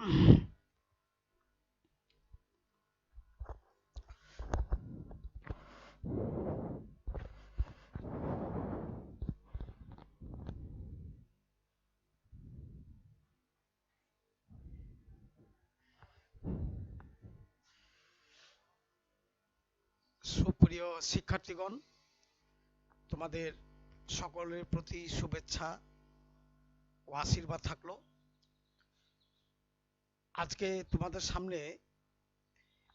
সুপ্রিয় শিক্ষার্থীগণ, তোমাদের সকলের প্রতি শুভেচ্ছা ও আশীর্বাদ থাকলো। আজকে তোমাদের সামনে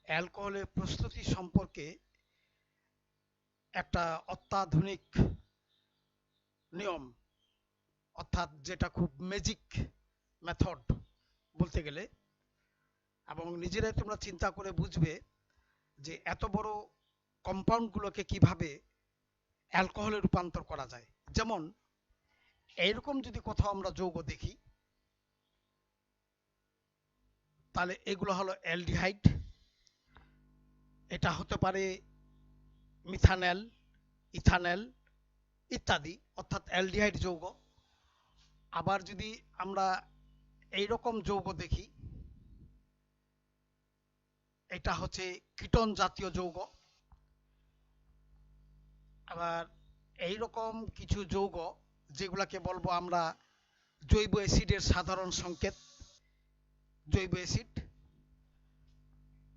অ্যালকোহলের প্রস্তুতি সম্পর্কে একটা অত্যাধুনিক নিয়ম, অর্থাৎ যেটা খুব ম্যাজিক মেথড বলতে গেলে, এবং নিজেরাই তোমরা চিন্তা করে বুঝবে যে এত বড় কম্পাউন্ডগুলোকে কিভাবে অ্যালকোহলে রূপান্তর করা যায়। যেমন এইরকম যদি কোথাও আমরা যৌগ দেখি, তাহলে এগুলো হলো অ্যালডিহাইড, এটা হতে পারে মিথানল, ইথানল ইত্যাদি, অর্থাৎ অ্যালডিহাইড যৌগ। আবার যদি আমরা এইরকম যৌগ দেখি, এটা হচ্ছে কিটোন জাতীয় যৌগ। আবার এইরকম কিছু যৌগ যেগুলাকে বলবো আমরা জৈব অ্যাসিডের সাধারণ সংকেত, জৈব অ্যাসিড।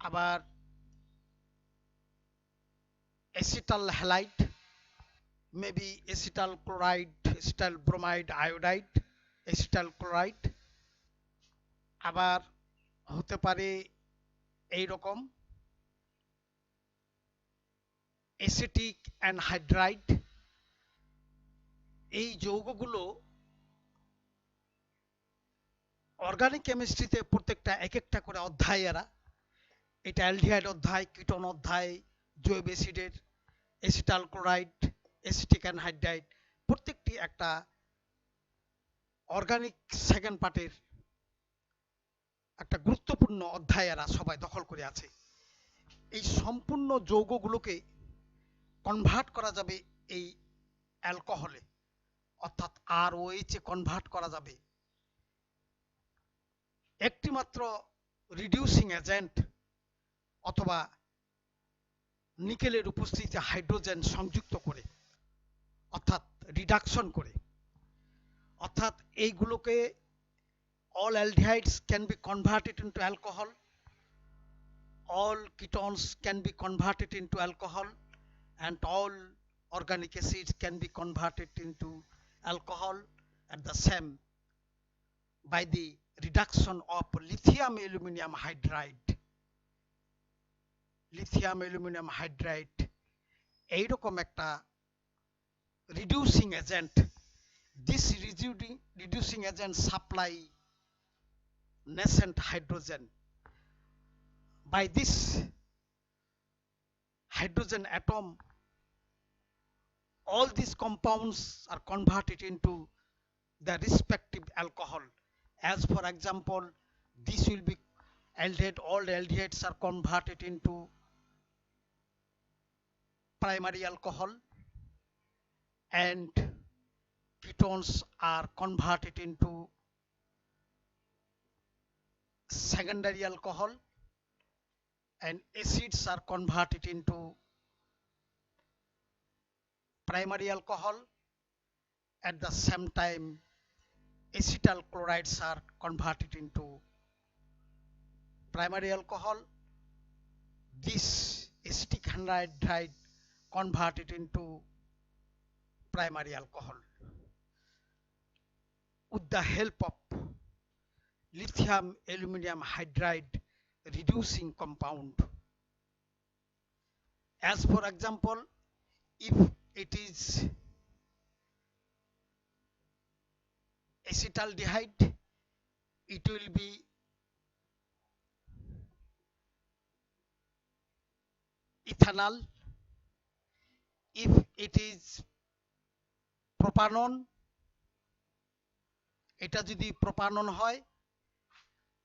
আবার acetal halide, maybe acetal chloride, acetal bromide, iodide, acetal chloride. আবার হতে পারে এইরকম অ্যাসিটিক অ্যানহাইড্রাইড। এই যৌগগুলো অর্গানিক কেমিস্ট্রিতে প্রত্যেকটা এক একটা করে অধ্যায় এরা। এটা অ্যালডিহাইড অধ্যায়, কিটোন অধ্যায়, জৈব অ্যাসিডের অ্যাসিটাল ক্লোরাইড, অ্যাসিটিক অ্যানহাইড্রাইড, প্রত্যেকটি একটা অর্গানিক সেকেন্ড পার্টের একটা গুরুত্বপূর্ণ অধ্যায় এরা সবাই দখল করে আছে। এই সম্পূর্ণ যৌগগুলোকে কনভার্ট করা যাবে এই অ্যালকোহলে, অর্থাৎ ROH এ কনভার্ট করা যাবে একটি মাত্র রিডিউসিং এজেন্ট অথবা নিকেলের উপস্থিতিতে হাইড্রোজেন সংযুক্ত করে, অর্থাৎ রিডাকশন করে। অর্থাৎ এইগুলোকে all aldehydes can be converted into alcohol, all ketones can be converted into alcohol, and all organic acids can be converted into alcohol at the same by the reduction of lithium aluminum hydride. Lithium aluminium hydride এইরকম একটা reducing agent. This reducing agent supply nascent hydrogen. By this hydrogen atom, all these compounds are converted into the respective alcohol. As for example, this will be aldehyde, all aldehydes are converted into primary alcohol, and ketones are converted into secondary alcohol, and acids are converted into primary alcohol. At the same time, acetyl chlorides are converted into primary alcohol. This acetic anhydride converted into primary alcohol with the help of lithium aluminum hydride reducing compound. As for example, if it is acetaldehyde, it will be ethanol. If it is propanone, এটা যদি propanone হয়,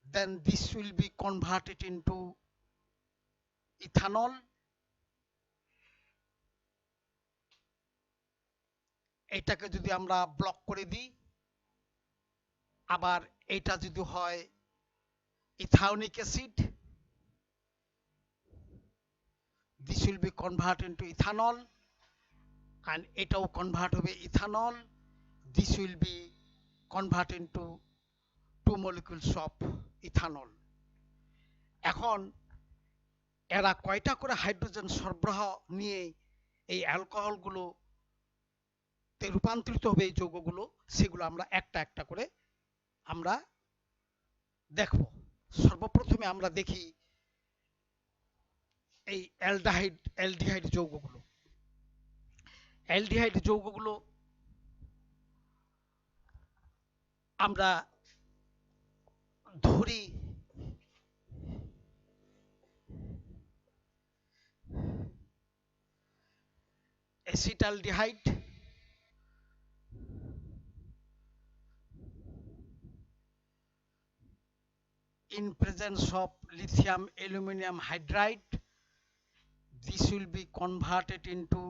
then this will be converted into ethanol. এটাকে যদি আমরা block করে দিই, আবার এটা যদি হয় ethanoic acid. This will be converted into ethanol, and এটাও convert হবে ethanol. This will be converted into 2 molecules of ethanol. এখন এরা কয়টা করে হাইড্রোজেন সরবরাহ নিয়ে এই অ্যালকোহলগুলো তে রূপান্তরিত হবে এই যৌগগুলো, সেগুলো আমরা একটা একটা করে আমরা দেখব। সর্বপ্রথমে আমরা দেখি এই অ্যালডিহাইড যৌগগুলো। অ্যালডিহাইড যৌগগুলো আমরা ধরি acetaldehyde, in presence of lithium aluminum hydride, this will be converted into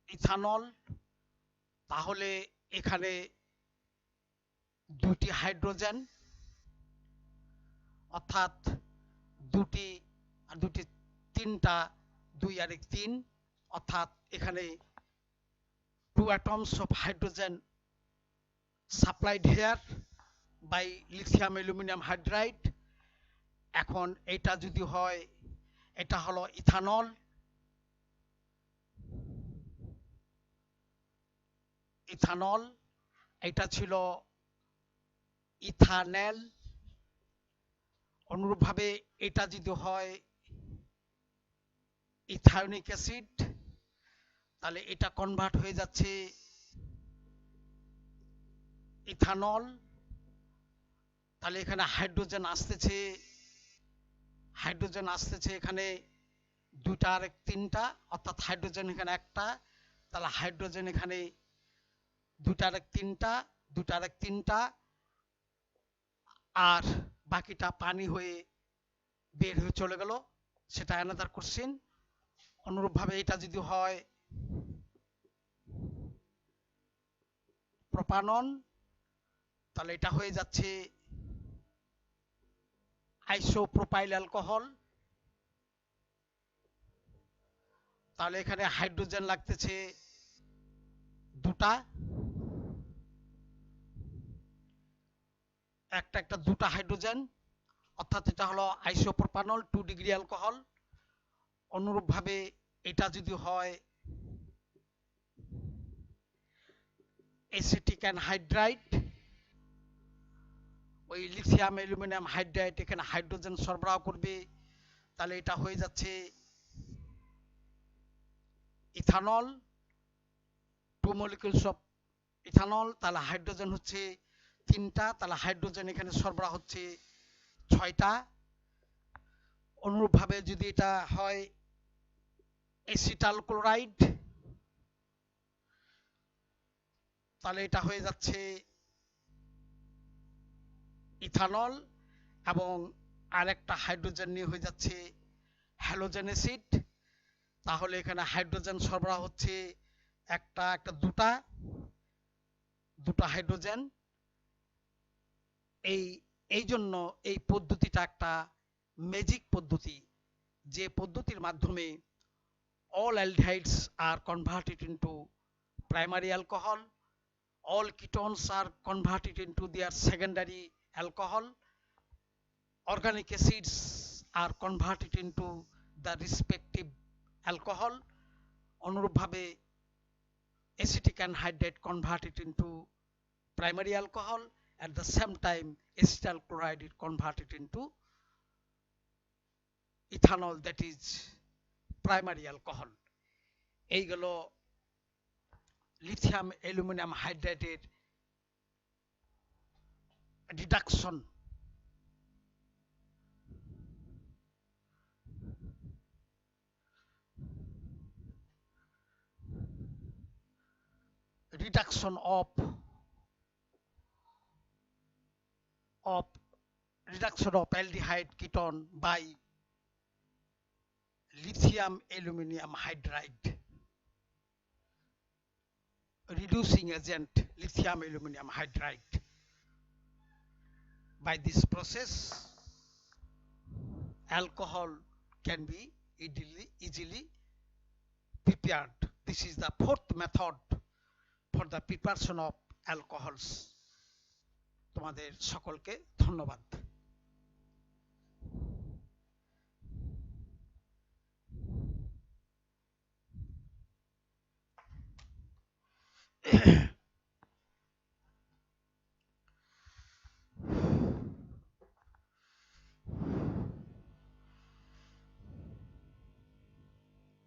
ethanol. তাহলে এখানে দুটি হাইড্রোজেন, অর্থাৎ দুটি আর দুটি তিনটা, 2 আর 1 3, অর্থাৎ এখানে 2 atoms of hydrogen supplied here by lithium aluminum hydride. এখন এটা যদি হয়, এটা হলো ইথানল, ইথানল, এটা ছিল ইথানেল। অনুরূপভাবে এটা যদি হয় ইথায়োনিক অ্যাসিড, তাহলে এটা কনভার্ট হয়ে যাচ্ছে ইথানল। তাহলে এখানে হাইড্রোজেন আসতেছে এখানে 2টা আর 3টা, অর্থাৎ হাইড্রোজেন এখানে একটা, তাহলে হাইড্রোজেন এখানে 2টা আর 3টা, 2টা আর 3টা, আর বাকিটা পানি হয়ে বের হয়ে চলে গেল, সেটা অ্যানাদার কোশ্চেন। অনুরূপভাবে এটা যদি হয় প্রোপানন, তাহলে এটা হয়ে যাচ্ছে আইসোপ্রোপাইল অ্যালকোহল। তাহলে এখানে হাইড্রোজেন লাগতেছে 2টা, একটা 2টা হাইড্রোজেন, অর্থাৎ এটা হলো আইসোপ্রোপানল 2 ডিগ্রি অ্যালকোহল। অনুরূপভাবে এটা যদি হয় অ্যাসিটিক অ্যানহাইড্রাইড, ওই লিথিয়াম অ্যালুমিনিয়াম হাইড্রাইড এখানে হাইড্রোজেন সরবরাহ করবে, তাহলে এটা হয়ে যাচ্ছে ইথানল, 2 molecules of ইথানল। তাহলে হাইড্রোজেন হচ্ছে 3টা, তাহলে হাইড্রোজেন এখানে সরবরাহ হচ্ছে 6টা। অনুরূপভাবে যদি এটা হয় অ্যাসিটাল ক্লোরাইড, তাহলে এটা হয়ে যাচ্ছে ইথানল, এবং আরেকটা হাইড্রোজেন নিয়ে হয়ে যাচ্ছে হ্যালোজেন অ্যাসিড। তাহলে এখানে হাইড্রোজেন সরবরাহ হচ্ছে একটা 2টা হাইড্রোজেন। এই জন্য এই পদ্ধতিটা একটা ম্যাজিক পদ্ধতি, যে পদ্ধতির মাধ্যমে all aldehydes are converted into primary alcohol, all ketones are converted into their secondary alcohol, organic acids are converted into the respective alcohol. অনুরূপভাবে acetic anhydride converted into primary alcohol, at the same time acetyl chloride is converted into ethanol, that is primary alcohol. এইগুলো lithium aluminium হাইড্রাইডের reduction. Reduction of aldehyde ketone by lithium aluminum hydride, reducing agent lithium aluminum hydride. By this process, alcohol can be easily prepared. This is the fourth method for the preparation of alcohols. তোমাদের সকলকে ধন্যবাদ।